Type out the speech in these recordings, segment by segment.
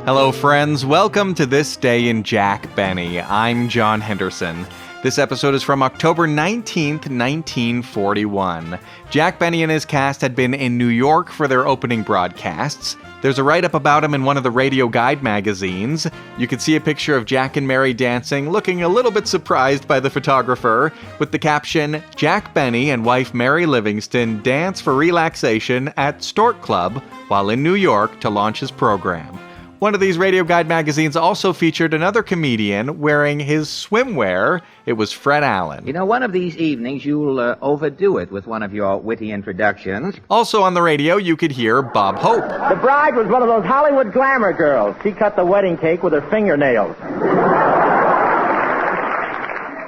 Hello, friends. Welcome to This Day in Jack Benny. I'm John Henderson. This episode is from October 19th, 1941. Jack Benny and his cast had been in New York for their opening broadcasts. There's a write-up about him in one of the Radio Guide magazines. You can see a picture of Jack and Mary dancing, looking a little bit surprised by the photographer, with the caption, "Jack Benny and wife Mary Livingston dance for relaxation at Stork Club while in New York to launch his program." One of these Radio Guide magazines also featured another comedian wearing his swimwear. It was Fred Allen. You know, one of these evenings you'll overdo it with one of your witty introductions. Also on the radio, you could hear Bob Hope. The bride was one of those Hollywood glamour girls. She cut the wedding cake with her fingernails.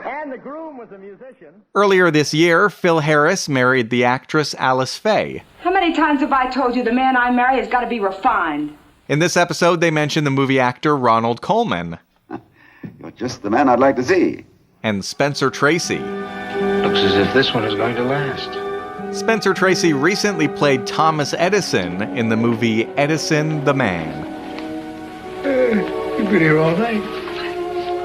And the groom was a musician. Earlier this year, Phil Harris married the actress Alice Faye. How many times have I told you the man I marry has got to be refined? In this episode, they mention the movie actor Ronald Colman. You're just the man I'd like to see. And Spencer Tracy. Looks as if this one is going to last. Spencer Tracy recently played Thomas Edison in the movie Edison the Man. You've been here all night.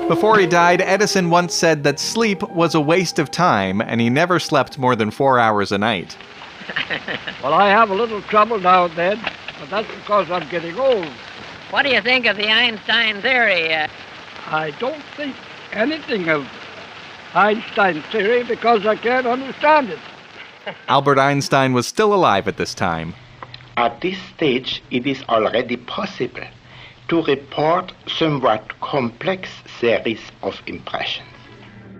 Before he died, Edison once said that sleep was a waste of time, and he never slept more than 4 hours a night. Well, I have a little trouble now and then, but that's because I'm getting old. What do you think of the Einstein theory? I don't think anything of Einstein's theory because I can't understand it. Albert Einstein was still alive at this time. At this stage, it is already possible to report somewhat complex series of impressions.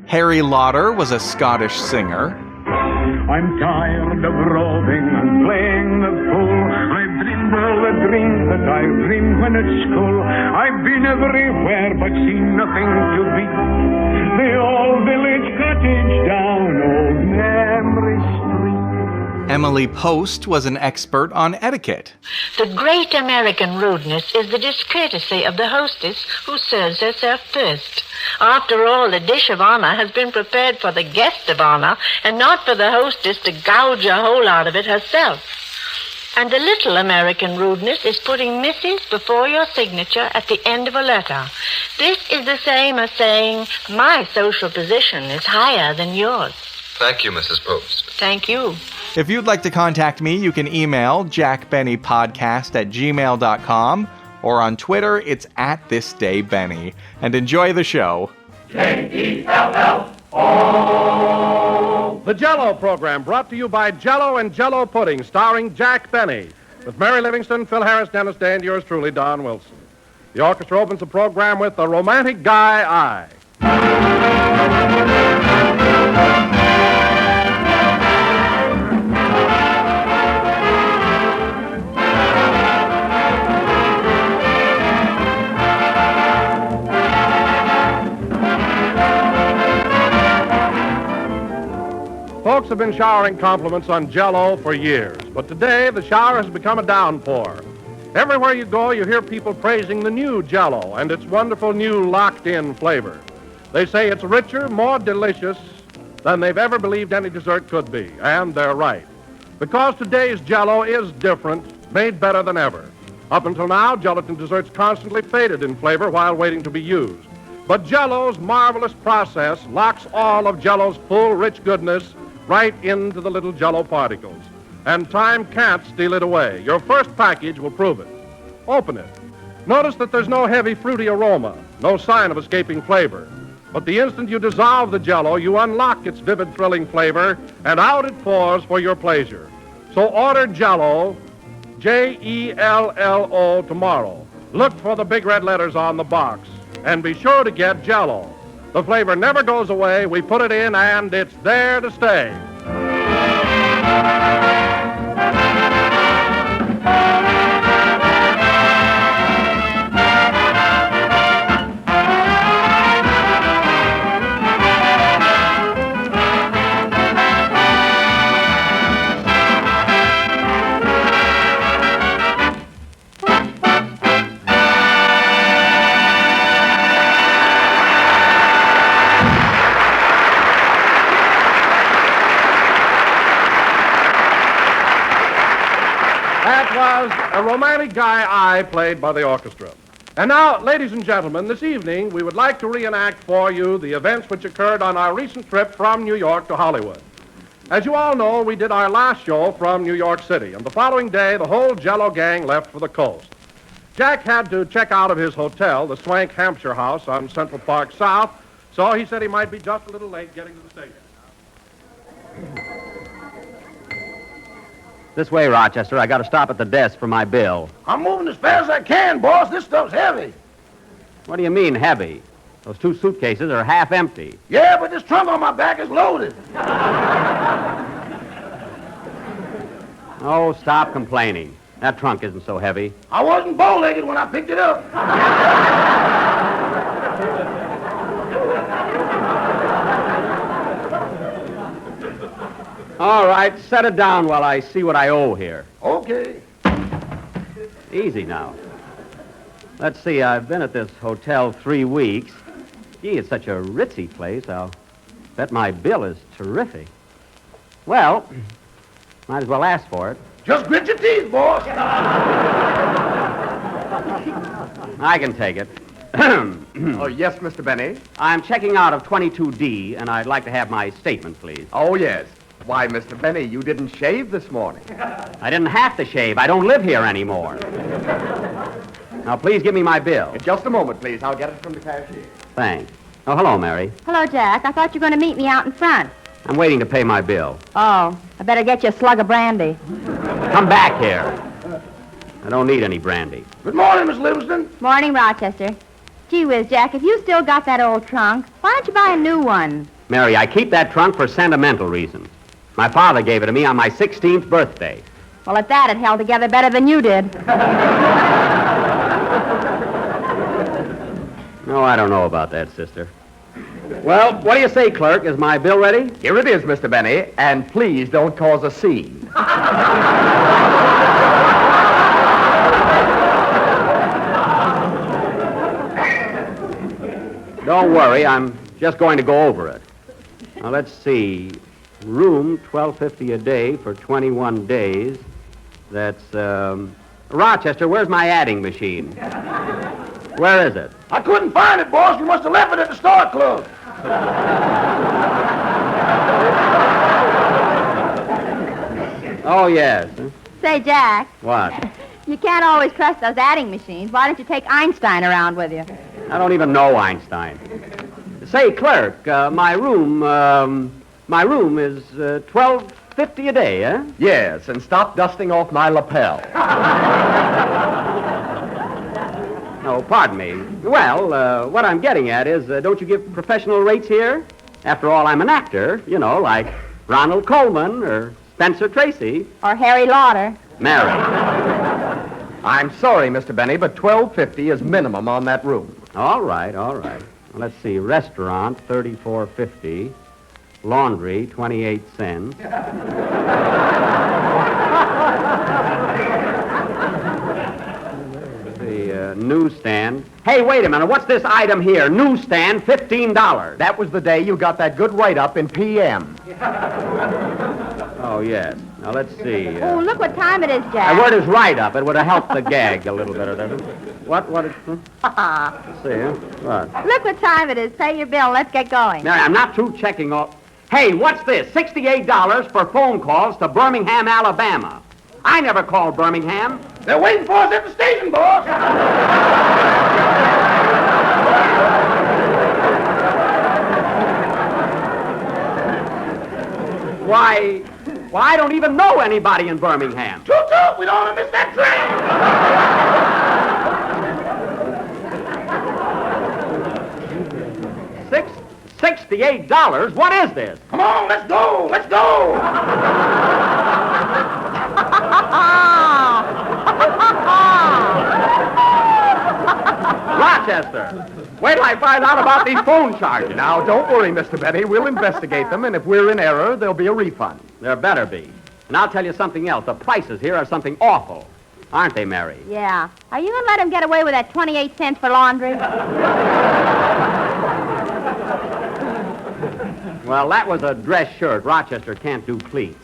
Harry Lauder was a Scottish singer. I'm tired of roving and playing the fool. I've dreamed all the dreams that I dreamed when at school. I've been everywhere but seen nothing to beat the old village cottage down Old Memory Street. Emily Post was an expert on etiquette. The great American rudeness is the discourtesy of the hostess who serves herself first. After all, the dish of honor has been prepared for the guest of honor and not for the hostess to gouge a hole out of it herself. And the little American rudeness is putting Mrs. before your signature at the end of a letter. This is the same as saying, my social position is higher than yours. Thank you, Mrs. Post. Thank you. If you'd like to contact me, you can email jackbennypodcast@gmail.com, or on Twitter, it's @thisdaybenny. And enjoy the show. J-E-L-L-O. The Jell-O program, brought to you by Jell-O and Jell-O Pudding, starring Jack Benny, with Mary Livingston, Phil Harris, Dennis Day, and yours truly, Don Wilson. The orchestra opens the program with The Romantic Guy I. Folks have been showering compliments on Jell-O for years, but today the shower has become a downpour. Everywhere you go, you hear people praising the new Jell-O and its wonderful new locked-in flavor. They say it's richer, more delicious than they've ever believed any dessert could be, and they're right. Because today's Jell-O is different, made better than ever. Up until now, gelatin desserts constantly faded in flavor while waiting to be used. But Jell-O's marvelous process locks all of Jell-O's full, rich goodness right into the little Jell-O particles. And time can't steal it away. Your first package will prove it. Open it. Notice that there's no heavy, fruity aroma, no sign of escaping flavor. But the instant you dissolve the Jell-O, you unlock its vivid, thrilling flavor, and out it pours for your pleasure. So order Jell-O, J-E-L-L-O, tomorrow. Look for the big red letters on the box. And be sure to get Jell-O. The flavor never goes away. We put it in, and it's there to stay. That was A Romantic Guy I, played by the orchestra. And now, ladies and gentlemen, this evening we would like to reenact for you the events which occurred on our recent trip from New York to Hollywood. As you all know, we did our last show from New York City, and the following day the whole Jell-O gang left for the coast. Jack had to check out of his hotel, the Swank Hampshire House on Central Park South, so he said he might be just a little late getting to the station. This way, Rochester. I got to stop at the desk for my bill. I'm moving as fast as I can, boss. This stuff's heavy. What do you mean, heavy? Those 2 suitcases are half empty. Yeah, but this trunk on my back is loaded. Oh, stop complaining. That trunk isn't so heavy. I wasn't bow-legged when I picked it up. All right, set it down while I see what I owe here. Okay. Easy now. Let's see, I've been at this hotel 3 weeks. Gee, it's such a ritzy place. I'll bet my bill is terrific. Well, might as well ask for it. Just grit your teeth, boss. I can take it. Oh, yes, Mr. Benny? I'm checking out of 22D, and I'd like to have my statement, please. Oh, yes. Why, Mr. Benny, you didn't shave this morning. I didn't have to shave. I don't live here anymore. Now, please give me my bill. In just a moment, please. I'll get it from the cashier. Thanks. Oh, hello, Mary. Hello, Jack. I thought you were going to meet me out in front. I'm waiting to pay my bill. Oh, I better get you a slug of brandy. Come back here. I don't need any brandy. Good morning, Miss Livingston. Morning, Rochester. Gee whiz, Jack, if you still got that old trunk, why don't you buy a new one? Mary, I keep that trunk for sentimental reasons. My father gave it to me on my 16th birthday. Well, at that, it held together better than you did. No, I don't know about that, sister. Well, what do you say, clerk? Is my bill ready? Here it is, Mr. Benny, and please don't cause a scene. Don't worry, I'm just going to go over it. Now, let's see. Room, $12.50 a day for 21 days. That's, Rochester, where's my adding machine? Where is it? I couldn't find it, boss. You must have left it at the Star Club. Oh, yes. Say, Jack. What? You can't always trust those adding machines. Why don't you take Einstein around with you? I don't even know Einstein. Say, clerk, my room is $12.50 a day, eh? Yes, and stop dusting off my lapel. No, pardon me. Well, what I'm getting at is, don't you give professional rates here? After all, I'm an actor, you know, like Ronald Colman or Spencer Tracy. Or Harry Lauder. Mary. I'm sorry, Mr. Benny, but $12.50 is minimum on that room. All right, all right. Let's see. Restaurant, $34.50. Laundry, 28 cents. The newsstand. Hey, wait a minute. What's this item here? Newsstand, $15. That was the day you got that good write-up in PM. Oh, yes. Now, let's see. Oh, look what time it is, Jack. Word is write-up. It would have helped the gag a little bit, doesn't it? What is... Let's see, huh? What? Look what time it is. Pay your bill. Let's get going. Mary, I'm not through checking all... Hey, what's this? $68 for phone calls to Birmingham, Alabama. I never called Birmingham. They're waiting for us at the station, boss. Why, I don't even know anybody in Birmingham. Toot toot, we don't want to miss that train. $68? What is this? Come on, let's go, let's go. Rochester, wait till I find out about these phone charges. Now, don't worry, Mr. Benny. We'll investigate them, and if we're in error, there'll be a refund. There better be. And I'll tell you something else. The prices here are something awful. Aren't they, Mary? Yeah. Are you going to let him get away with that 28 cents for laundry? Well, that was a dress shirt. Rochester can't do pleats.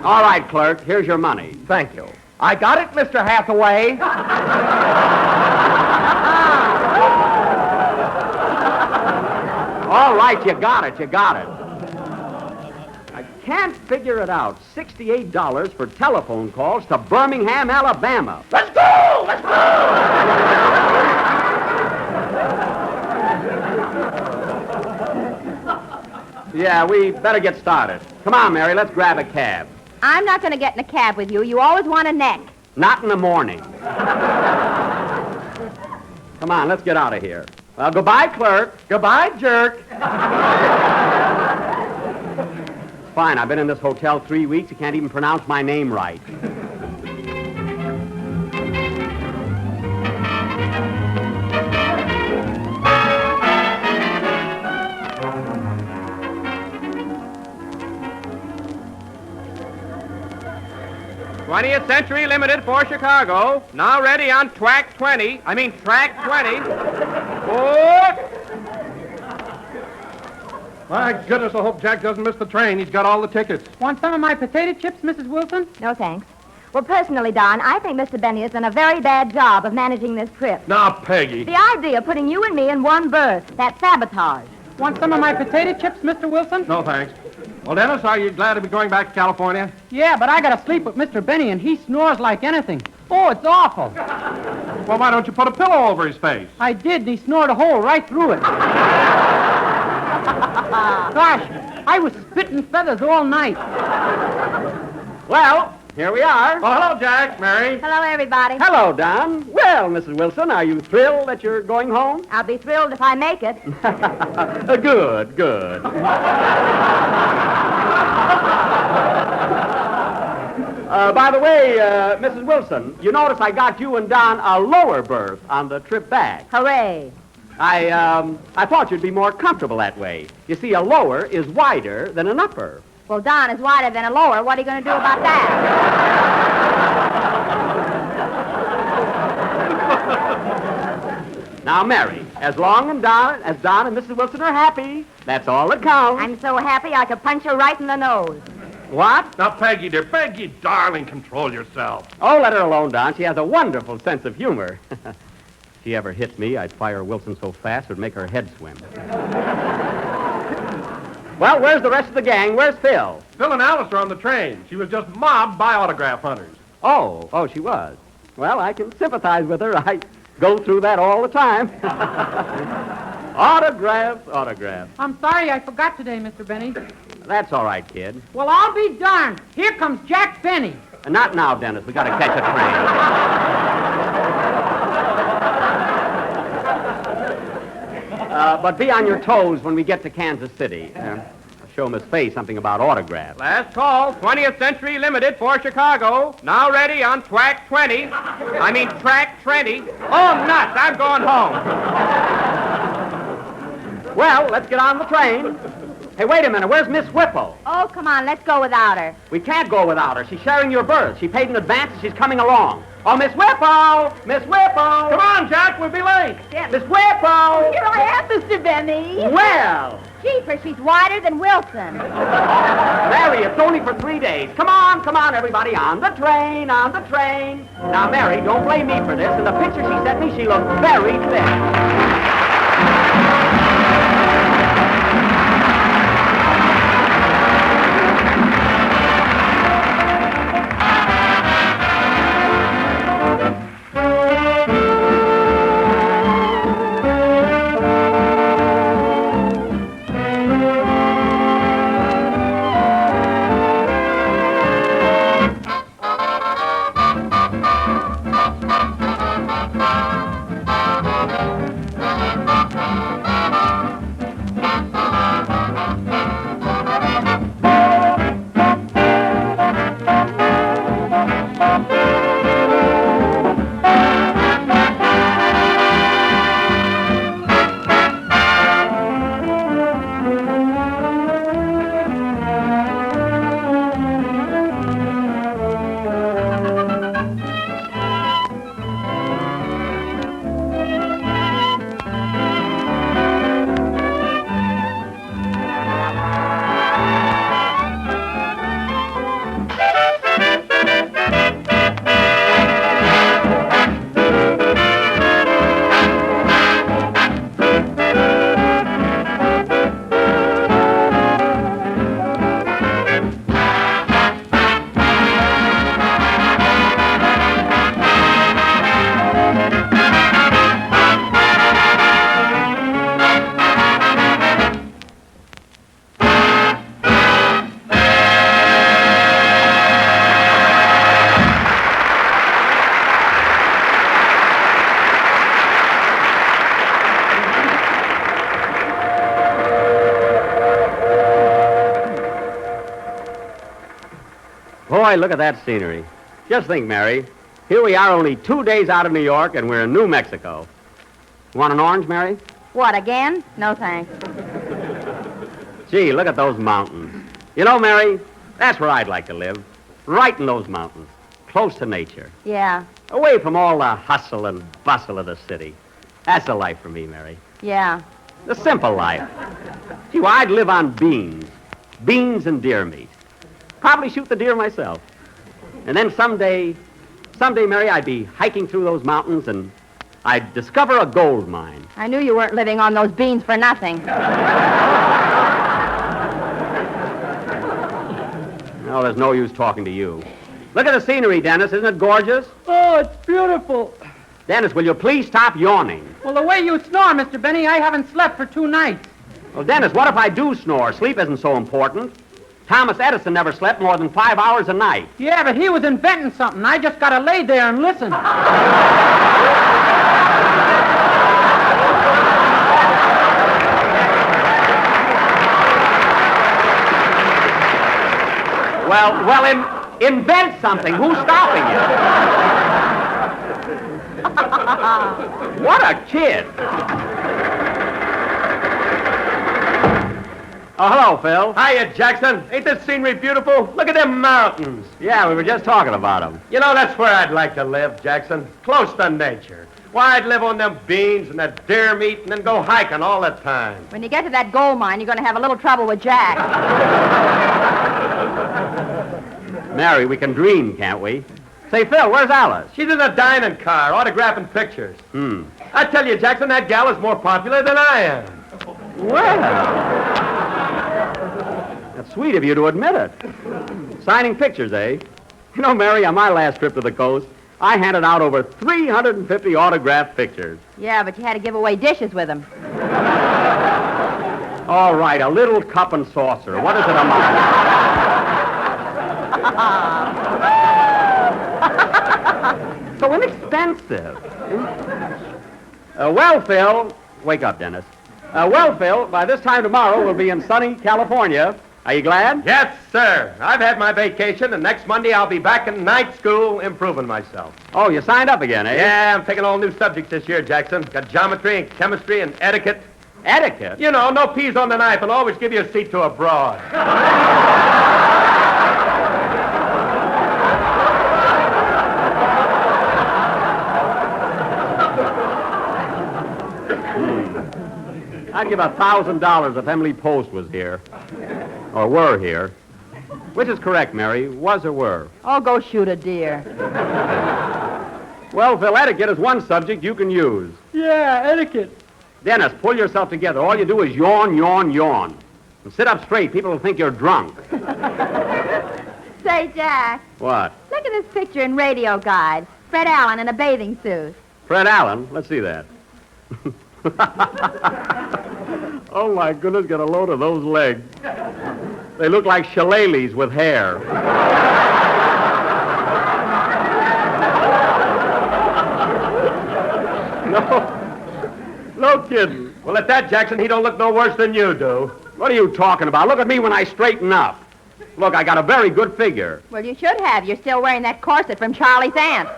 All right, clerk, here's your money. Thank you. I got it, Mr. Hathaway. All right, you got it. I can't figure it out. $68 for telephone calls to Birmingham, Alabama. Let's go! Let's go! Yeah, we better get started. Come on, Mary, let's grab a cab. I'm not going to get in a cab with you. You always want a neck. Not in the morning. Come on, let's get out of here. Well, goodbye, clerk. Goodbye, jerk. Fine, I've been in this hotel 3 weeks. You can't even pronounce my name right. 20th Century Limited for Chicago. Now ready on track 20. Track 20. My goodness, I hope Jack doesn't miss the train. He's got all the tickets. Want some of my potato chips, Mrs. Wilson? No, thanks. Well, personally, Don, I think Mr. Benny has done a very bad job of managing this trip. Now, Peggy. The idea of putting you and me in one berth, that's sabotage. Want some of my potato chips, Mr. Wilson? No, thanks. Well, Dennis, are you glad to be going back to California? Yeah, but I gotta sleep with Mr. Benny, and he snores like anything. Oh, it's awful. Well, why don't you put a pillow over his face? I did, and he snored a hole right through it. Gosh, I was spitting feathers all night. Well, here we are. Oh, hello, Jack, Mary. Hello, everybody. Hello, Don. Well, Mrs. Wilson, are you thrilled that you're going home? I'll be thrilled if I make it. Good. By the way, Mrs. Wilson, you notice I got you and Don a lower berth on the trip back. Hooray. I thought you'd be more comfortable that way. You see, a lower is wider than an upper. Well, Don is wider than a lower. What are you going to do about that? Now, Mary, as long as Don and Mrs. Wilson are happy, that's all that counts. I'm so happy I could punch her right in the nose. What? Now, Peggy, dear, Peggy, darling, control yourself. Oh, let her alone, Don. She has a wonderful sense of humor. If she ever hit me, I'd fire Wilson so fast it would make her head swim. Well, where's the rest of the gang? Where's Phil? Phil and Alice are on the train. She was just mobbed by autograph hunters. Oh, she was. Well, I can sympathize with her. I go through that all the time. Autographs. I'm sorry I forgot today, Mr. Benny. That's all right, kid. Well, I'll be darned. Here comes Jack Benny. Not now, Dennis. We got to catch a train. But be on your toes when we get to Kansas City. Show Miss Fay something about autographs. Last call, 20th Century Limited for Chicago. Now ready on track 20. Track 20. Oh, nuts, I'm going home. Well, let's get on the train. Hey, wait a minute. Where's Miss Whipple? Oh, come on, let's go without her. We can't go without her. She's sharing your berth. She paid in advance and she's coming along. Oh, Miss Whipple! Miss Whipple! Come on, Jack, we'll be late. Yeah. Miss Whipple! Here I am, Mr. Benny. Well! Jeepers, she's wider than Wilson. Mary, it's only for 3 days. Come on, everybody, on the train. Now, Mary, don't blame me for this. In the picture she sent me, she looked very thin. Boy, look at that scenery. Just think, Mary. Here we are only 2 days out of New York, and we're in New Mexico. Want an orange, Mary? What, again? No, thanks. Gee, look at those mountains. You know, Mary, that's where I'd like to live. Right in those mountains. Close to nature. Yeah. Away from all the hustle and bustle of the city. That's the life for me, Mary. Yeah. The simple life. Gee, well, I'd live on beans. Beans and deer meat. Probably shoot the deer myself. And then someday, Mary, I'd be hiking through those mountains and I'd discover a gold mine. I knew you weren't living on those beans for nothing. No, there's no use talking to you. Look at the scenery, Dennis. Isn't it gorgeous? Oh, it's beautiful. Dennis, will you please stop yawning? Well, the way you snore, Mr. Benny, I haven't slept for 2 nights. Well, Dennis, what if I do snore? Sleep isn't so important. Thomas Edison never slept more than 5 hours a night. Yeah, but he was inventing something. I just got to lay there and listen. Well, invent something. Who's stopping you? What a kid. Oh, hello, Phil. Hiya, Jackson. Ain't this scenery beautiful? Look at them mountains. Yeah, we were just talking about them. You know, that's where I'd like to live, Jackson. Close to nature. Why, I'd live on them beans and that deer meat and then go hiking all the time. When you get to that gold mine, you're going to have a little trouble with Jack. Mary, we can dream, can't we? Say, Phil, where's Alice? She's in a dining car, autographing pictures. I tell you, Jackson, that gal is more popular than I am. Well, that's sweet of you to admit it. Signing pictures, eh? You know, Mary, on my last trip to the coast, I handed out over 350 autographed pictures. Yeah, but you had to give away dishes with them. All right, a little cup and saucer. What does it amount to? So inexpensive. Well, Phil, wake up, Dennis. Well, Phil, by this time tomorrow we'll be in sunny California. Are you glad? Yes, sir. I've had my vacation, and next Monday I'll be back in night school improving myself. Oh, you signed up again, eh? Yeah, I'm taking all new subjects this year, Jackson. Got geometry and chemistry and etiquette. Etiquette? You know, no peas on the knife, and always give you a seat to a broad. I'd give $1,000 if Emily Post was here. Or were here. Which is correct, Mary? Was or were? Oh, go shoot a deer. Well, Phil, etiquette is one subject you can use. Yeah, etiquette. Dennis, pull yourself together. All you do is yawn, yawn, yawn. And sit up straight. People will think you're drunk. Say, Jack. What? Look at this picture in Radio Guide. Fred Allen in a bathing suit. Fred Allen? Let's see that. Oh, my goodness, get a load of those legs. They look like shillelaghs with hair. No kidding. Well, at that, Jackson, he don't look no worse than you do. What are you talking about? Look at me when I straighten up. Look, I got a very good figure. Well, you should have. You're still wearing that corset from Charlie's aunt.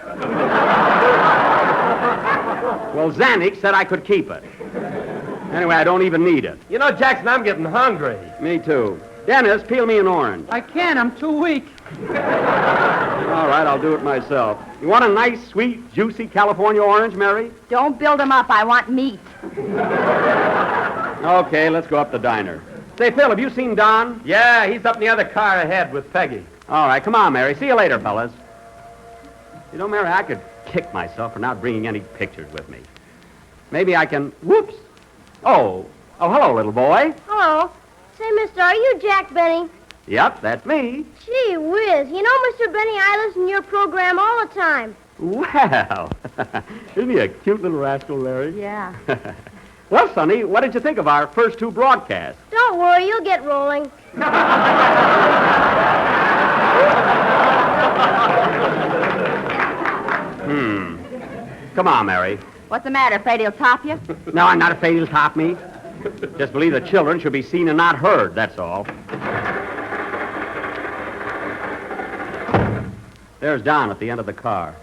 Well, Zanuck said I could keep it. Anyway, I don't even need it. You know, Jackson, I'm getting hungry. Me too. Dennis, peel me an orange. I can't. I'm too weak. All right, I'll do it myself. You want a nice, sweet, juicy California orange, Mary? Don't build them up. I want meat. Okay, let's go up the diner. Say, Phil, have you seen Don? Yeah, he's up in the other car ahead with Peggy. All right, come on, Mary. See you later, fellas. You know, Mary, I could kick myself for not bringing any pictures with me. Maybe I can... Whoops. Oh, hello, little boy. Hello. Say, mister, are you Jack Benny? Yep, that's me. Gee whiz. You know, Mr. Benny, I listen to your program all the time. Well, isn't he a cute little rascal, Larry? Yeah. Well, Sonny, what did you think of our first 2 broadcasts? Don't worry, you'll get rolling. Come on, Mary. What's the matter? Afraid he'll top you? No, I'm not afraid he'll top me. Just believe the children should be seen and not heard, that's all. There's Don at the end of the car.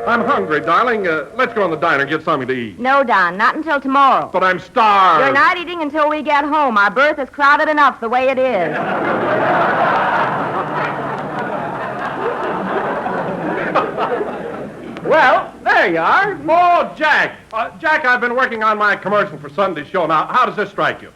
I'm hungry, darling. Let's go in the diner and get something to eat. No, Don, not until tomorrow. But I'm starved. You're not eating until we get home. Our berth is crowded enough the way it is. Well, there you are. Oh, Jack. Jack, I've been working on my commercial for Sunday's show. Now, how does this strike you?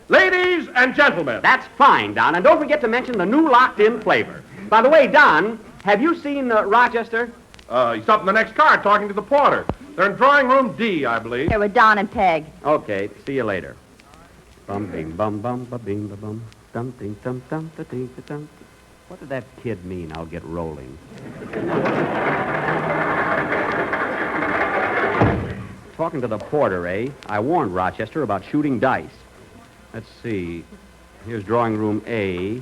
Ladies and gentlemen. That's fine, Don. And don't forget to mention the new locked-in flavor. By the way, Don, have you seen Rochester? He's up in the next car talking to the porter. They're in drawing room D, I believe. Here with Don and Peg. Okay, see you later. Bum bing bum bum ba bing ba bum dum ding dum dum da ding da dum. What did that kid mean? I'll get rolling. Talking to the porter, eh? I warned Rochester about shooting dice. Let's see. Here's drawing room A.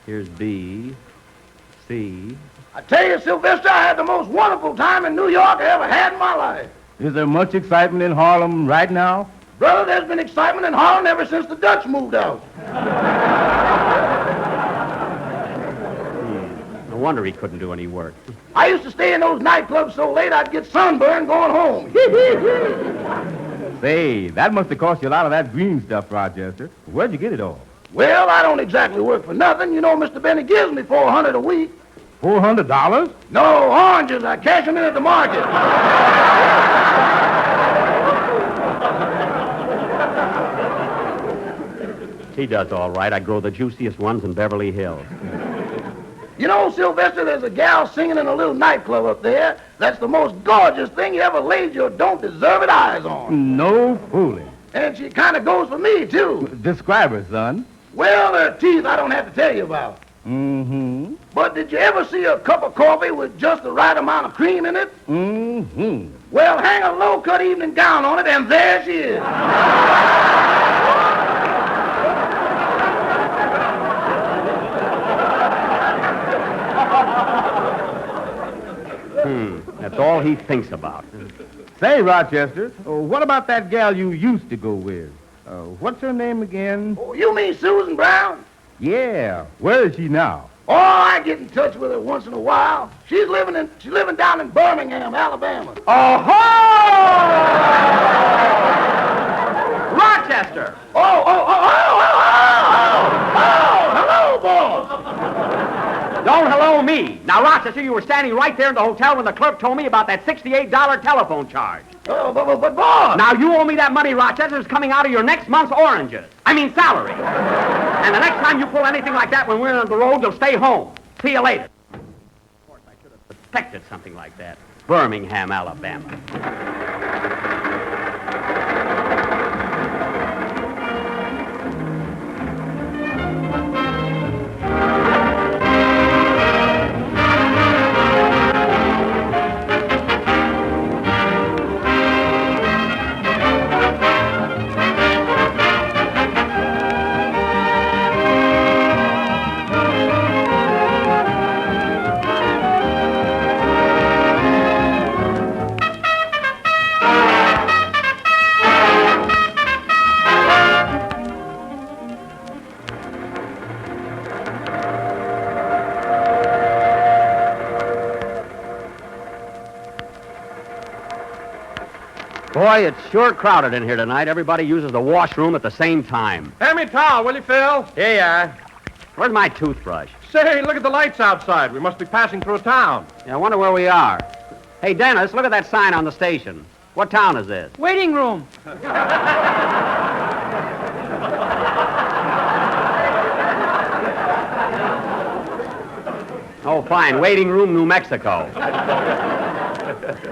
Here's B. C. I tell you, Sylvester, I had the most wonderful time in New York I ever had in my life. Is there much excitement in Harlem right now? Brother, there's been excitement in Harlem ever since the Dutch moved out. No wonder he couldn't do any work. I used to stay in those nightclubs so late I'd get sunburned going home. Say, that must have cost you a lot of that green stuff, Rochester. Where'd you get it all? Well, I don't exactly work for nothing. You know, Mr. Benny gives me $400 a week. $400? No, oranges. I cash them in at the market. He does all right. I grow the juiciest ones in Beverly Hills. You know, Sylvester, there's a gal singing in a little nightclub up there. That's the most gorgeous thing you ever laid your don't-deserve-it eyes on. No fooling. And she kind of goes for me, too. Describe her, son. Well, her teeth I don't have to tell you about. Mm-hmm. But did you ever see a cup of coffee with just the right amount of cream in it? Mm-hmm. Well, hang a low-cut evening gown on it, and there she is. That's all he thinks about. Say, Rochester, what about that gal you used to go with? What's her name again? Oh, you mean Susan Brown? Yeah. Where is she now? Oh, I get in touch with her once in a while. She's living down in Birmingham, Alabama. Oh-ho! Rochester! Hello, boy. Don't hello me. Now, Rochester, you were standing right there in the hotel when the clerk told me about that $68 telephone charge. Oh, but boss. Now, you owe me that money, Rochester. It's coming out of your next month's oranges. I mean, salary. And the next time you pull anything like that when we're on the road, you'll stay home. See you later. Of course, I should have suspected something like that. Birmingham, Alabama. Boy, it's sure crowded in here tonight. Everybody uses the washroom at the same time. Hand me a towel, will you, Phil? Here you are. Where's my toothbrush? Say, look at the lights outside. We must be passing through a town. Yeah, I wonder where we are. Hey, Dennis, look at that sign on the station. What town is this? Waiting room. Oh, fine. Waiting room, New Mexico.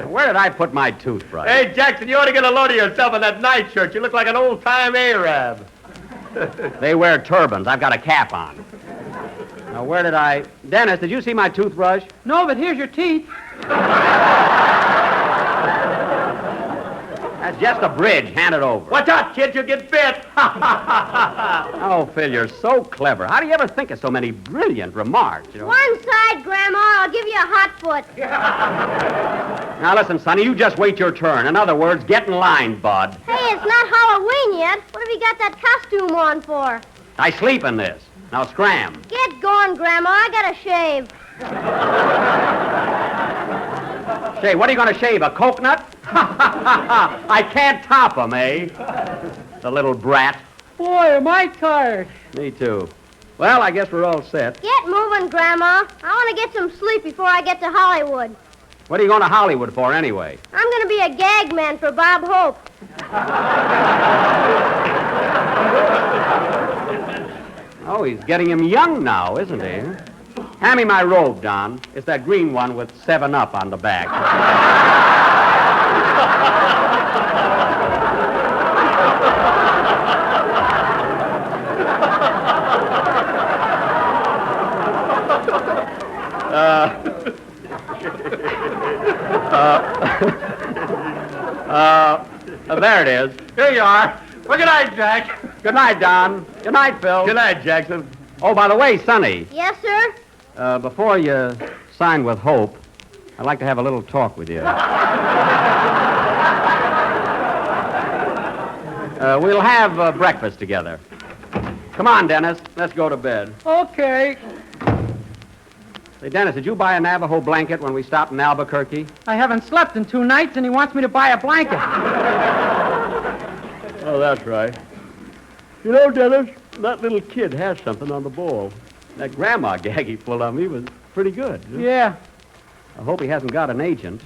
Where did I put my toothbrush? Hey, Jackson, you ought to get a load of yourself in that nightshirt. You look like an old-time Arab. They wear turbans. I've got a cap on. Now, where did I... Dennis, did you see my toothbrush? No, but here's your teeth. That's just a bridge. Hand it over. Watch out, kid. You'll get bit. Oh, Phil, you're so clever. How do you ever think of so many brilliant remarks, you know? One side, Grandma. I'll give you a hot foot. Now, listen, Sonny, you just wait your turn. In other words, get in line, bud. Hey, it's not Halloween yet. What have you got that costume on for? I sleep in this. Now scram. Get going, Grandma. I gotta shave. Shave, what are you going to shave, a coconut? I can't top him, eh? The little brat. Boy, am I tired. Me too. Well, I guess we're all set. Get moving, Grandma. I want to get some sleep before I get to Hollywood. What are you going to Hollywood for, anyway? I'm going to be a gag man for Bob Hope. Oh, he's getting him young now, isn't he? Hand me my robe, Don. It's that green one with 7-Up on the back. There it is. Here you are. Well, good night, Jack. Good night, Don. Good night, Phil. Good night, Jackson. Oh, by the way, Sonny, Yes, sir? before you sign with Hope, I'd like to have a little talk with you. We'll have breakfast together. Come on, Dennis. Let's go to bed. Okay. Say, Dennis, did you buy a Navajo blanket when we stopped in Albuquerque? I haven't slept in 2 nights, and he wants me to buy a blanket. Oh, that's right. You know, Dennis, that little kid has something on the ball. That grandma gag he pulled on me was pretty good. Yeah. I hope he hasn't got an agent.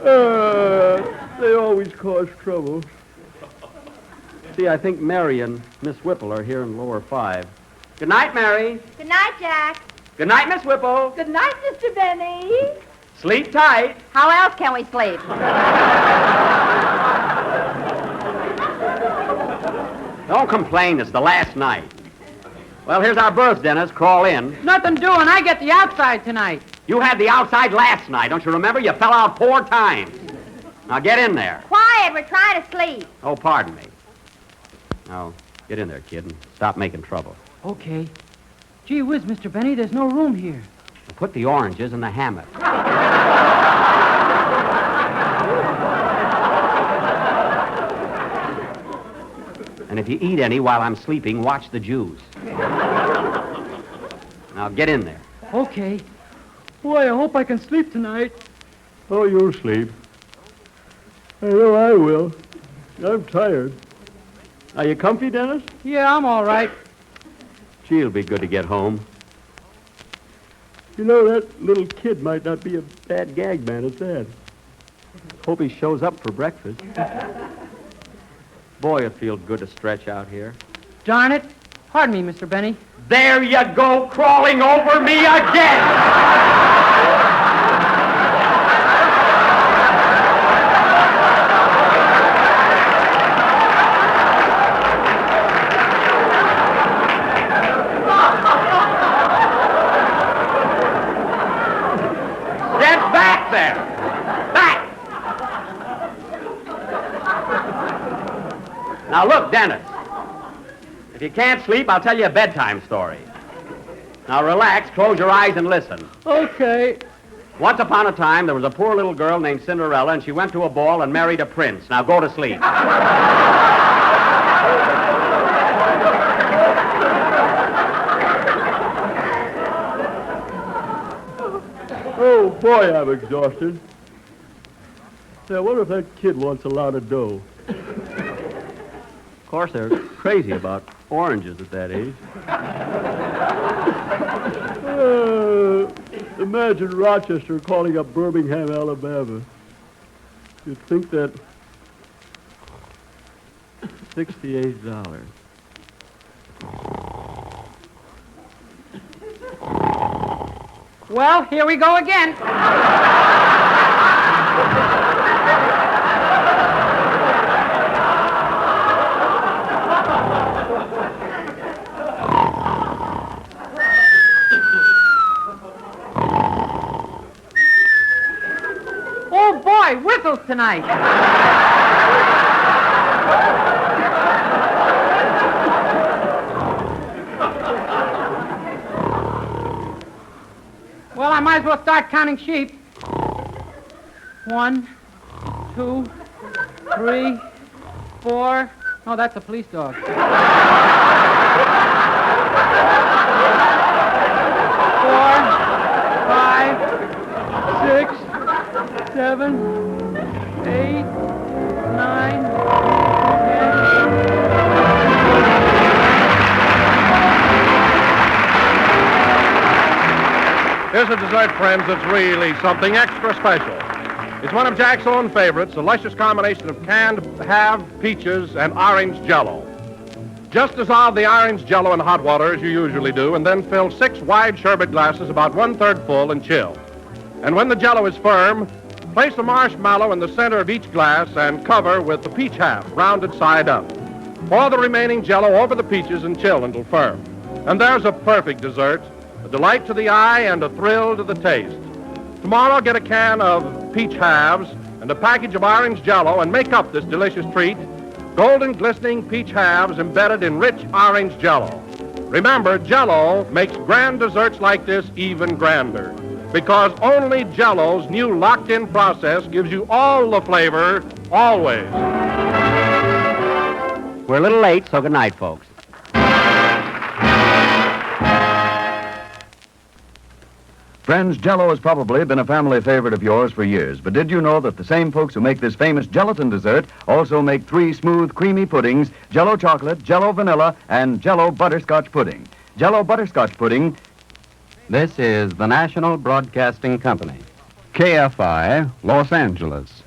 They always cause trouble. See, I think Mary and Miss Whipple are here in lower 5. Good night, Mary. Good night, Jack. Good night, Miss Whipple. Good night, Mr. Benny. Sleep tight. How else can we sleep? Don't complain. It's the last night. Well, here's our berths, Dennis. Crawl in. Nothing doing. I get the outside tonight. You had the outside last night. Don't you remember? You fell out 4 times. Now get in there. Quiet. We're trying to sleep. Oh, pardon me. Now, get in there, kid, and stop making trouble. Okay. Gee whiz, Mr. Benny, there's no room here. Put the oranges in the hammock. And if you eat any while I'm sleeping, watch the Jews. Now, get in there. Okay. Boy, I hope I can sleep tonight. Oh, you'll sleep. I know I will. I'm tired. Are you comfy, Dennis? Yeah, I'm all right. Gee, it'll be good to get home. You know, that little kid might not be a bad gag man at that. Hope he shows up for breakfast. Boy, it feels good to stretch out here. Darn it. Pardon me, Mr. Benny. There you go, crawling over me again! Get back there! Back! Now look, Dennis. If you can't sleep, I'll tell you a bedtime story. Now relax, close your eyes, and listen. Okay. Once upon a time, there was a poor little girl named Cinderella, and she went to a ball and married a prince. Now go to sleep. Oh, boy, I'm exhausted. Say, I wonder if that kid wants a lot of dough. Of course, they're crazy about oranges at that age. Imagine Rochester calling up Birmingham, Alabama. You'd think that $68. Well, here we go again. Oh, boy, whistles tonight. Well, I might as well start counting sheep. 1, 2, 3, 4. Oh, that's a police dog. 4, 5, 6, 7, 8, 9, 10. Here's a dessert, friends, that's really something extra special. It's one of Jack's own favorites, a luscious combination of canned halve, peaches, and orange Jell-O. Just dissolve the orange Jell-O in hot water as you usually do, and then fill 6 wide sherbet glasses about 1/3 full and chill. And when the Jell-O is firm, place a marshmallow in the center of each glass and cover with the peach half, rounded side up. Pour the remaining Jell-O over the peaches and chill until firm. And there's a perfect dessert, a delight to the eye and a thrill to the taste. Tomorrow, get a can of peach halves and a package of orange Jell-O and make up this delicious treat. Golden glistening peach halves embedded in rich orange Jell-O. Remember, Jell-O makes grand desserts like this even grander, because only Jell-O's new locked-in process gives you all the flavor, always. We're a little late, so good night, folks. Friends, Jell-O has probably been a family favorite of yours for years, but did you know that the same folks who make this famous gelatin dessert also make 3 smooth, creamy puddings, Jell-O chocolate, Jell-O vanilla, and Jell-O butterscotch pudding? Jell-O butterscotch pudding. This is the National Broadcasting Company, KFI, Los Angeles.